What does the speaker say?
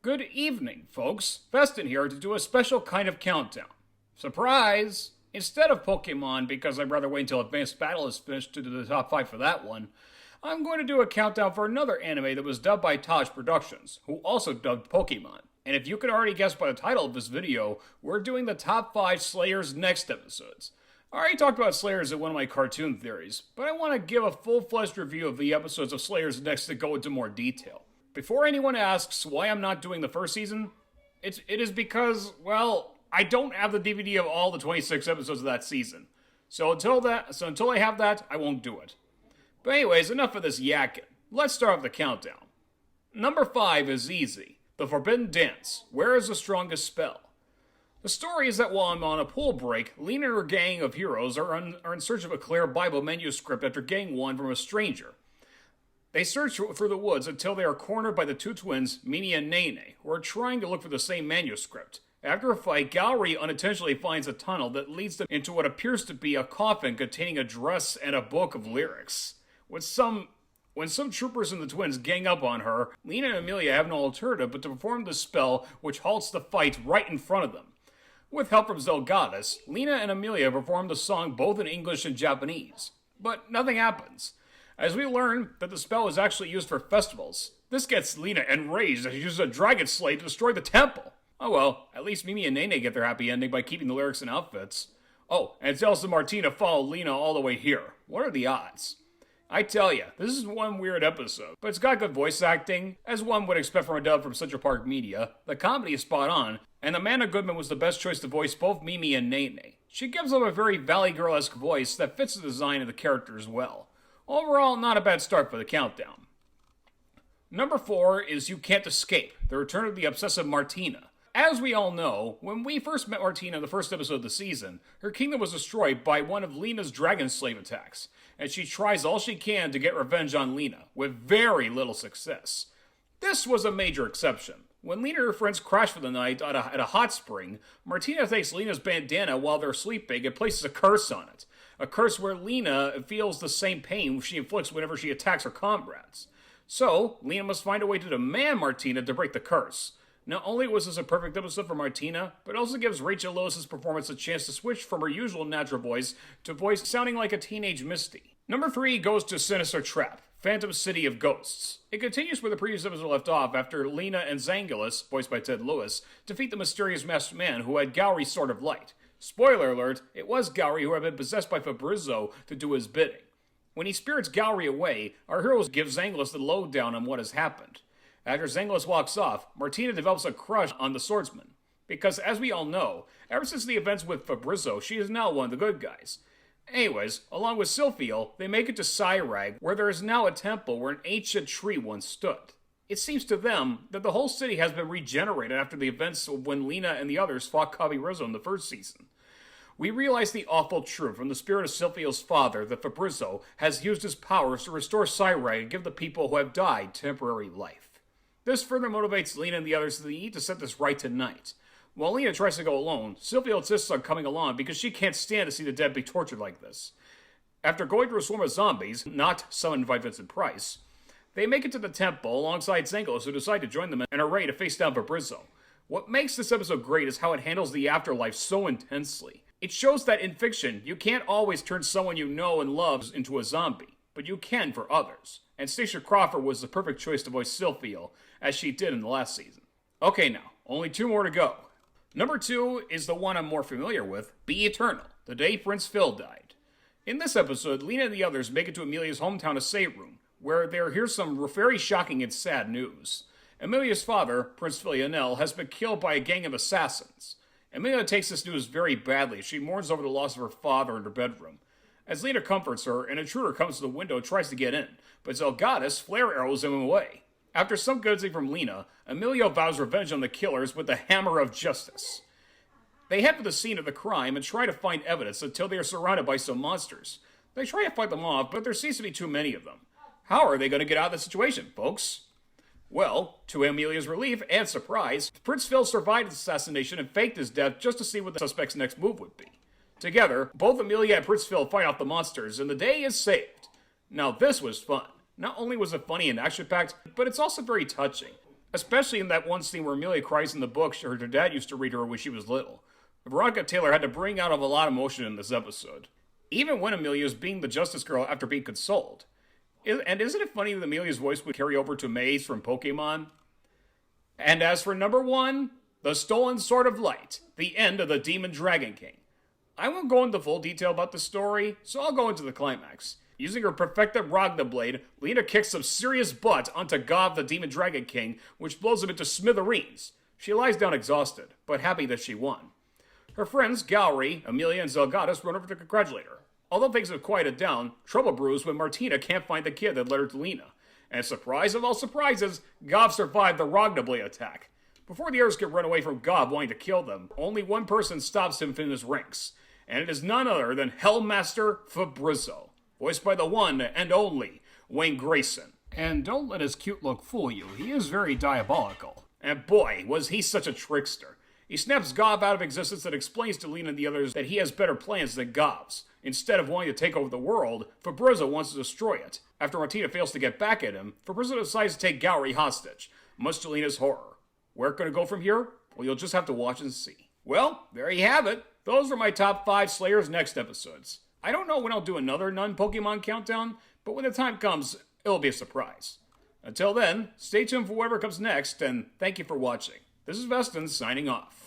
Good evening, folks. Veston here to do a special kind of countdown. Surprise! Instead of Pokemon, because I'd rather wait until Advanced Battle is finished to do the top 5 for that one, I'm going to do a countdown for another anime that was dubbed by Taj Productions, who also dubbed Pokemon. And if you could already guess by the title of this video, we're doing the top 5 Slayers Next episodes. I already talked about Slayers in one of my cartoon theories, but I want to give a full-fledged review of the episodes of Slayers Next to go into more detail. Before anyone asks why I'm not doing the first season, it is because, well, I don't have the DVD of all the 26 episodes of that season. So until I have that, I won't do it. But anyways, enough of this yakking. Let's start with the countdown. Number 5 is easy. The Forbidden Dance. Where is the strongest spell? The story is that while I'm on a pool break, Lena and her gang of heroes are in search of a clear Bible manuscript after getting one from a stranger. They search through the woods until they are cornered by the two twins, Mimi and Nene, who are trying to look for the same manuscript. After a fight, Gowry unintentionally finds a tunnel that leads them into what appears to be a coffin containing a dress and a book of lyrics. When some troopers and the twins gang up on her, Lena and Amelia have no alternative but to perform the spell which halts the fight right in front of them. With help from Zelgadis, Lena and Amelia perform the song both in English and Japanese. But nothing happens. As we learn that the spell is actually used for festivals, this gets Lena enraged as she uses a dragon slate to destroy the temple. Oh well, at least Mimi and Nene get their happy ending by keeping the lyrics and outfits. Oh, and Zelsa and Martina follow Lena all the way here. What are the odds? I tell ya, this is one weird episode, but it's got good voice acting, as one would expect from a dub from Central Park Media. The comedy is spot on, and Amanda Goodman was the best choice to voice both Mimi and Nene. She gives them a very Valley Girl-esque voice that fits the design of the characters well. Overall, not a bad start for the countdown. Number 4 is You Can't Escape, the return of the obsessive Martina. As we all know, when we first met Martina in the first episode of the season, her kingdom was destroyed by one of Lena's dragon slave attacks, and she tries all she can to get revenge on Lena, with very little success. This was a major exception. When Lena and her friends crash for the night at a hot spring, Martina takes Lena's bandana while they're sleeping and places a curse on it. A curse where Lena feels the same pain she inflicts whenever she attacks her comrades. So, Lena must find a way to demand Martina to break the curse. Not only was this a perfect episode for Martina, but it also gives Rachel Lewis's performance a chance to switch from her usual natural voice to a voice sounding like a teenage Misty. Number 3 goes to Sinister Trap, Phantom City of Ghosts. It continues where the previous episode left off after Lena and Zangulos, voiced by Ted Lewis, defeat the mysterious masked man who had Gowry's Sword of Light. Spoiler alert, it was Gowry who had been possessed by Fabrizio to do his bidding. When he spirits Gowry away, our heroes give Zangulos the lowdown on what has happened. After Zangulos walks off, Martina develops a crush on the swordsman. Because, as we all know, ever since the events with Fabrizio, she is now one of the good guys. Anyways, along with Sylphiel, they make it to Cyrag, where there is now a temple where an ancient tree once stood. It seems to them that the whole city has been regenerated after the events of when Lena and the others fought Kabirizzo in the first season. We realize the awful truth from the spirit of Sylphiel's father that Fabrizio has used his powers to restore Cyrag and give the people who have died temporary life. This further motivates Lena and the others to need to set this right tonight. While Lena tries to go alone, Sylphiel insists on coming along because she can't stand to see the dead be tortured like this. After going through a swarm of zombies, not summoned by Vincent Price, they make it to the temple alongside Zangulos, who decide to join them and are ready to face down Fabrizio. What makes this episode great is how it handles the afterlife so intensely. It shows that in fiction, you can't always turn someone you know and love into a zombie, but you can for others. And Stacia Crawford was the perfect choice to voice Sylphiel, as she did in the last season. Okay now, only 2 more to go. Number 2 is the one I'm more familiar with, Be Eternal, the day Prince Phil died. In this episode, Lena and the others make it to Amelia's hometown of Seirun, where they hear some very shocking and sad news. Amelia's father, Prince Philionel, has been killed by a gang of assassins. Amelia takes this news very badly as she mourns over the loss of her father in her bedroom. As Lena comforts her, an intruder comes to the window and tries to get in, but Zelgadis flare arrows him away. After some goodsing from Lena, Amelia vows revenge on the killers with the hammer of justice. They head to the scene of the crime and try to find evidence until they are surrounded by some monsters. They try to fight them off, but there seems to be too many of them. How are they going to get out of the situation, folks? Well, to Amelia's relief and surprise, Prince Phil survived his assassination and faked his death just to see what the suspect's next move would be. Together, both Amelia and Prince Phil fight off the monsters, and the day is saved. Now this was fun. Not only was it funny and action-packed, but it's also very touching. Especially in that one scene where Amelia cries in the book her dad used to read her when she was little. Veronica Taylor had to bring out of a lot of emotion in this episode. Even when Amelia is being the Justice Girl after being consoled. And isn't it funny that Amelia's voice would carry over to May's from Pokemon? And as for number 1, The Stolen Sword of Light, the end of the Demon Dragon King. I won't go into full detail about the story, so I'll go into the climax. Using her perfected Ragna blade, Lena kicks some serious butt onto Gov the Demon Dragon King, which blows him into smithereens. She lies down exhausted, but happy that she won. Her friends, Gallery, Amelia, and Zelgadis run over to congratulate her. Although things have quieted down, trouble brews when Martina can't find the kid that led her to Lena. And surprise of all surprises, Gov survived the Ragna blade attack. Before the others can run away from Gov wanting to kill them, only one person stops him from his ranks. And it is none other than Hellmaster Fabrizzo, voiced by the one and only Wayne Grayson. And don't let his cute look fool you, he is very diabolical. And boy, was he such a trickster. He snaps Gov out of existence and explains to Lena and the others that he has better plans than Gov's. Instead of wanting to take over the world, Fabrizzo wants to destroy it. After Martina fails to get back at him, Fabrizzo decides to take Gowry hostage, much to Lena's horror. Where it's going to go from here? Well, you'll just have to watch and see. Well, there you have it. Those were my top 5 Slayers next episodes. I don't know when I'll do another non-Pokemon countdown, but when the time comes, it'll be a surprise. Until then, stay tuned for whatever comes next, and thank you for watching. This is Veston signing off.